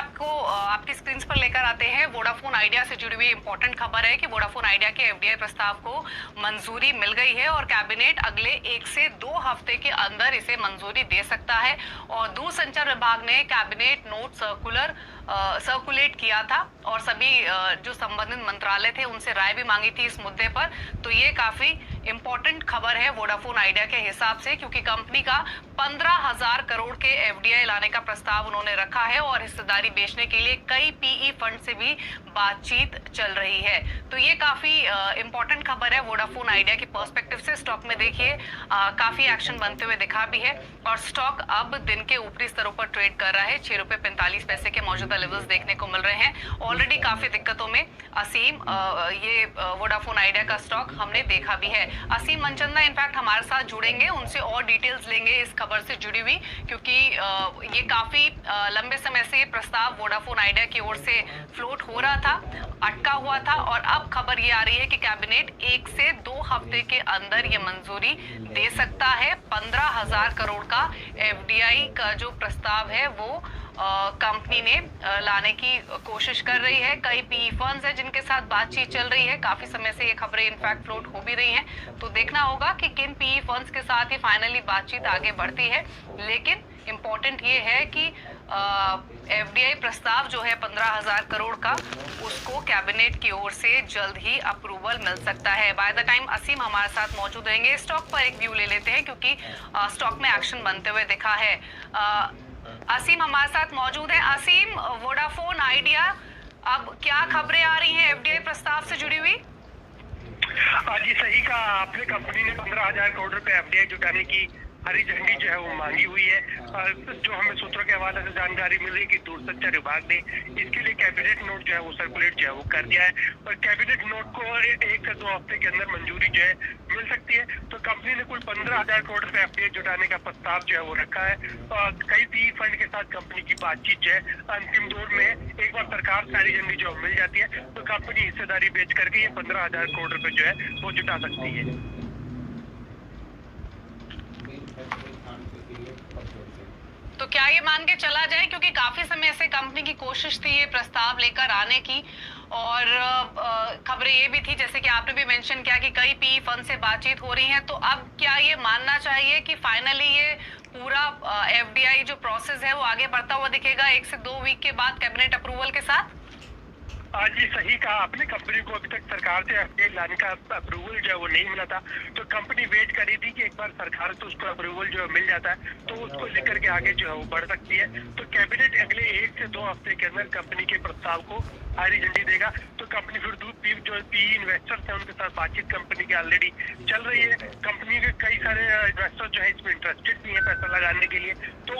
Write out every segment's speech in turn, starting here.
आपको आपकी स्क्रीन पर लेकर आते हैं वोडाफोन आइडिया से जुड़ी हुई इंपॉर्टेंट खबर है कि वोडाफोन आइडिया के एफडीआई प्रस्ताव को मंजूरी मिल गई है और कैबिनेट अगले 1 से 2 हफ्ते के अंदर इसे मंजूरी दे सकता है। और दूरसंचार विभाग ने कैबिनेट नोट सर्कुलेट किया था और सभी जो संबंधित मंत्रालय थे उनसे राय भी मांगी थी इस मुद्दे पर। तो ये काफी इंपॉर्टेंट खबर है वोडाफोन आइडिया के हिसाब से, क्योंकि कंपनी का 15,000 करोड़ के एफडीआई लाने का प्रस्ताव उन्होंने रखा है और हिस्सेदारी बेचने के लिए कई पीई फंड से भी बातचीत चल रही है। तो ये काफी इंपॉर्टेंट खबर है वोडाफोन आइडिया के पर्सपेक्टिव से। स्टॉक में देखिए काफी एक्शन बनते हुए दिखा भी है और स्टॉक अब दिन के ऊपरी स्तरों पर ट्रेड कर रहा है। 6 रुपए 45 पैसे के मौजूदा लेवल्स देखने को मिल रहे हैं। ऑलरेडी काफी दिक्कतों में असीम ये वोडाफोन आइडिया का स्टॉक हमने देखा भी है। असीम मनचंदा इनफैक्ट हमारे साथ जुड़ेंगे, उनसे और डिटेल्स लेंगे इस खबर से जुड़ी हुई, क्योंकि ये काफी लंबे समय से ये प्रस्ताव वोडाफोन आइडिया की ओर से फ्लोट हो रहा था, अटका हुआ था और अब खबर ये आ रही है कि कैबिनेट 1 से 2 हफ्ते के अंदर ये मंजूरी दे सकता है। 15,000 करोड़ का एफडीआई का जो प्रस्ताव है वो कंपनी ने लाने की कोशिश कर रही है। कई पीई फर्म्स हैं जिनके साथ बातचीत चल रही है। काफी समय से ये खबरें इनफैक्ट फ्लोट हो भी रही हैं, तो देखना होगा कि किन पीई फर्म्स के साथ ये फाइनली बातचीत आगे बढ़ती है। लेकिन इम्पोर्टेंट ये है कि एफडीआई प्रस्ताव जो है 15,000 करोड़ का, उसको कैबिनेट की ओर से जल्द ही अप्रूवल मिल सकता है। बाय द टाइम असीम हमारे साथ मौजूद रहेंगे, स्टॉक पर एक व्यू ले लेते हैं क्योंकि स्टॉक में एक्शन बनते हुए दिखा है। असीम हमारे साथ मौजूद है। असीम, वोडाफोन आइडिया, अब क्या खबरें आ रही हैं एफडीआई प्रस्ताव से जुड़ी हुई? जी सही कहा आपने, कंपनी ने 15,000 करोड़ रुपए एफडीआई जुटाने की हरी झंडी जो है वो मांगी हुई है। जो हमें सूत्रों के हवाले से जानकारी मिल रही है कि दूरसंचार विभाग ने इसके लिए कैबिनेट नोट जो है वो सर्कुलेट जो है वो कर दिया है और कैबिनेट नोट को 1 से 2 हफ्ते के अंदर मंजूरी जो है मिल सकती है। तो कंपनी ने कुल 15,000 करोड़ रुपए एफडीआई जुटाने का प्रस्ताव जो है वो रखा है और कई पीई फंड के साथ कंपनी की बातचीत जो है अंतिम दौर में है। एक बार सरकार से हरी झंडी जो मिल जाती है तो कंपनी हिस्सेदारी बेच करके ये 15,000 करोड़ रुपए जो है वो जुटा सकती है। तो क्या ये मान के चला जाए, क्योंकि काफी समय से कंपनी की कोशिश थी ये प्रस्ताव लेकर आने की और खबरें ये भी थी जैसे कि आपने भी मेंशन किया कि कई पीई फंड से बातचीत हो रही है, तो अब क्या ये मानना चाहिए कि फाइनली ये पूरा एफडीआई जो प्रोसेस है वो आगे बढ़ता हुआ दिखेगा 1 से 2 वीक के बाद कैबिनेट अप्रूवल के साथ? जी सही कहा आपने, कंपनी को अभी तक सरकार से एफडीआई लाने का अप्रूवल जो है वो नहीं मिला था, तो कंपनी वेट करी थी कि एक बार सरकार से उसको अप्रूवल जो है मिल जाता है तो उसको लेकर के आगे जो है वो बढ़ सकती है। तो कैबिनेट अगले 1 से 2 हफ्ते के अंदर कंपनी के प्रस्ताव को हरी झंडी देगा। तो कंपनी फिर जो पीई इन्वेस्टर्स हैं उनके साथ बातचीत कंपनी की ऑलरेडी चल रही है। कंपनी के कई सारे इन्वेस्टर जो है इसमें इंटरेस्टेड भी है पैसा लगाने के लिए, तो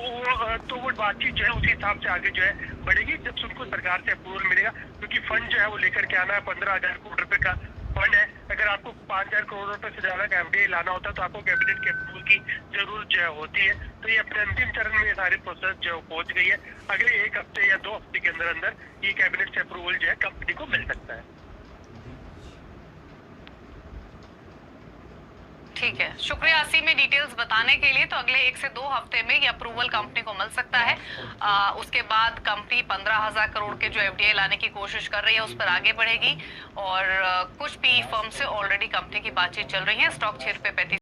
वो बातचीत जो है उसी हिसाब से आगे जो है बढ़ेगी जब उनको सरकार से अप्रूवल मिलेगा। क्योंकि फंड जो है वो लेकर के आना है, 15,000 करोड़ रुपए का फंड है। अगर आपको 5,000 करोड़ रुपए से ज्यादा का एफडीआई लाना होता है तो आपको कैबिनेट के अप्रूवल की जरूरत जो है होती है। तो ये अपने अंतिम चरण में ये सारी प्रोसेस जो है पहुंच गई है। अगले 1 हफ्ते या 2 हफ्ते के अंदर अंदर ये कैबिनेट से अप्रूवल जो है कंपनी को मिल सकता है। ठीक है, शुक्रिया असीम में डिटेल्स बताने के लिए। तो अगले 1 से 2 हफ्ते में ये अप्रूवल कंपनी को मिल सकता है। उसके बाद कंपनी 15,000 करोड़ के जो एफडीआई लाने की कोशिश कर रही है उस पर आगे बढ़ेगी और कुछ पीई फर्म से ऑलरेडी कंपनी की बातचीत चल रही है। स्टॉक 6 रुपए 35